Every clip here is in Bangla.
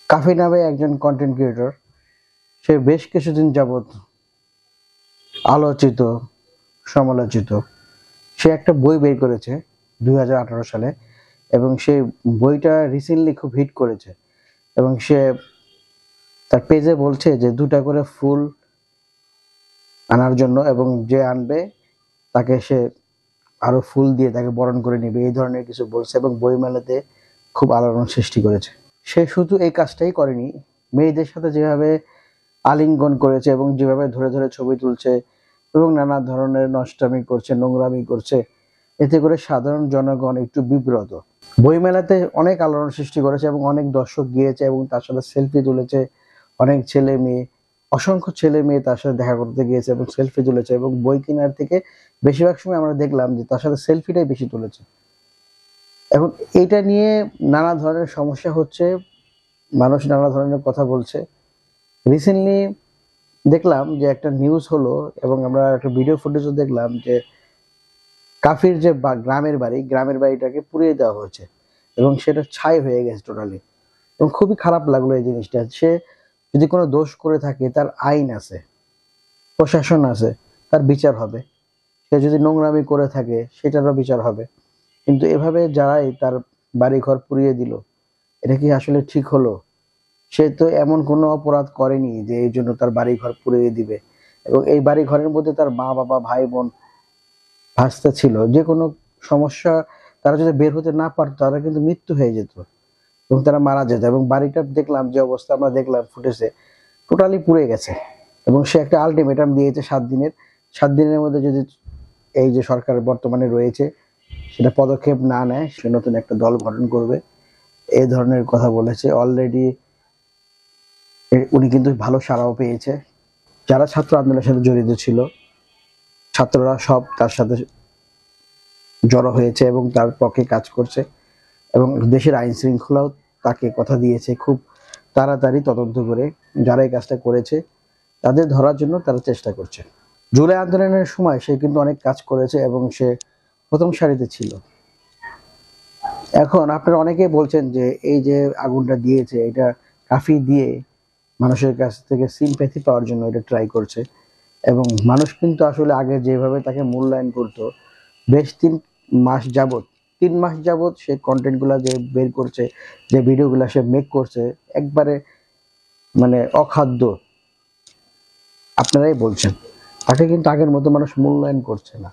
কাফি নামে একজন কন্টেন্ট ক্রিয়েটর, সে বেশ কিছুদিন যাবৎ আলোচিত, সমালোচিত। সে একটা বই বের করেছে 2018 সালে, এবং সেই বইটা রিসেন্টলি খুব হিট করেছে। এবং সে তার পেজে বলছে যে 2টা করে ফুল আনার জন্য, এবং যে আনবে তাকে সে আরো ফুল দিয়ে তাকে বরণ করে নেবে, এই ধরনের কিছু বলছে, এবং বইমেলাতে খুব আলোড়ন সৃষ্টি করেছে। সে শুধু এই কাজটাই করেনি, মেয়েদের সাথে যেভাবে আলিঙ্গন করেছে এবং যেভাবে ধরে ধরে ছবি তুলছে এবং নানা ধরনের নষ্টামি করছে, নোংরামি করছে, এতে করে সাধারণ জনগণ একটু বিব্রত। বইমেলাতে অনেক আলোড়ন সৃষ্টি করেছে এবং অনেক দর্শক গিয়েছে এবং তার সাথে সেলফি তুলেছে। অনেক ছেলে মেয়ে, অসংখ্য ছেলে মেয়ে তার সাথে দেখা করতে গিয়েছে এবং সেলফি তুলেছে, এবং বই কেনার থেকে বেশিরভাগ সময় আমরা দেখলাম যে তার সাথে সেলফিটাই বেশি তুলেছে। এখন এইটা নিয়ে নানা ধরনের সমস্যা হচ্ছে, মানুষ নানা ধরনের কথা বলছে। রিসেন্টলি দেখলাম যে একটা নিউজ হলো, এবং আমরা একটা ভিডিও ফুটেজও দেখলাম যে কাফির যে গ্রামের বাড়িটাকে পুড়িয়ে দেওয়া হয়েছে এবং সেটা ছাই হয়ে গেছে টোটালি। এবং খুবই খারাপ লাগলো এই জিনিসটা। সে যদি কোনো দোষ করে থাকে, তার আইন আছে, প্রশাসন আছে, তার বিচার হবে। সে যদি নোংরামি করে থাকে, সেটারও বিচার হবে। কিন্তু এভাবে যারাই তার বাড়ি ঘর পুড়িয়ে দিল, এটা কি আসলে ঠিক হলো? সে তো এমন কোনো অপরাধ করেনি যে এই জন্য তার বাড়ি ঘর পুড়িয়ে দিবে। এবং এই বাড়ি ঘরের মধ্যে তার মা বাবা, ভাই বোন, ভাস্তা ছিল। যে কোনো সমস্যা, তারা যদি বের হতে না পারতো, তারা কিন্তু মৃত্যু হয়ে যেত এবং তারা মারা যেত। এবং বাড়িটা দেখলাম যে অবস্থা, আমরা দেখলাম ফুটেজে, টোটালি পুড়ে গেছে। এবং সে একটা আলটিমেটাম দিয়েছে 7 দিনের। 7 দিনের মধ্যে যদি এই যে সরকার বর্তমানে রয়েছে সেটা পদক্ষেপ না নেয়, সে নতুন একটা দল গঠন করবে, এই ধরনের কথা বলেছে। অলরেডি উনি কিন্তু ভালো সাড়াও পেয়েছে। যারা ছাত্র আন্দোলনের সাথে জড়িত ছিল, ছাত্ররা সব তার সাথে জড়ো হয়েছে এবং তার পক্ষে কাজ করছে। এবং দেশের আইন শৃঙ্খলাও তাকে কথা দিয়েছে খুব তাড়াতাড়ি তদন্ত করে যারা এই কাজটা করেছে তাদের ধরার জন্য তারা চেষ্টা করছে। জুলাই আন্দোলনের সময় সে কিন্তু অনেক কাজ করেছে এবং সে প্রথম সারিতে ছিল। এখন আপনারা অনেকেই বলছেন যে এই যে আগুনটা দিয়েছে, এটা কাফি দিয়ে মানুষের কাছ থেকে সিম্প্যাথি পাওয়ার জন্য এটা ট্রাই করছে। এবং মানুষ কিন্তু আসলে আগে যেভাবে তাকে মূল্যায়ন করতো, বেশ 3 মাস যাবত সে কন্টেন্টগুলো যে বের করছে, যে ভিডিওগুলো সে মেক করছে, একবারে মানে অখাদ্য। আপনারাই বলছেন তাকে কিন্তু আগের মতো মানুষ মূল্যায়ন করছে না।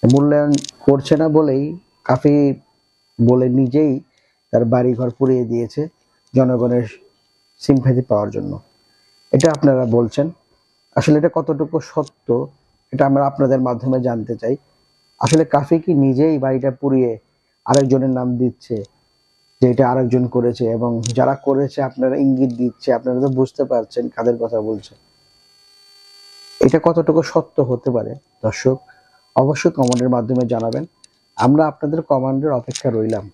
মূল্যায়ন করছে না বলেই কাফি বলে নিজেই তার বাড়ি ঘর পুড়িয়ে দিয়েছে জনগণের সিম্প্যাথি পাওয়ার জন্য। এটা আপনারা বলছেন, আসলে এটা কতটুকু সত্য এটা আমরা আপনাদের মাধ্যমে জানতে চাই। আসলে কাফি কি নিজেই বাড়িটা পুড়িয়ে আরেকজনের নাম দিচ্ছে যে এটা আরেকজন করেছে, এবং যারা করেছে আপনারা ইঙ্গিত দিচ্ছে, আপনারা তো বুঝতে পারছেন কাদের কথা বলছে। এটা কতটুকু সত্য হতে পারে দর্শক অবশ্যই কমেন্টের মাধ্যমে জানাবেন। আমরা আপনাদের কমেন্টের অপেক্ষা রইলাম।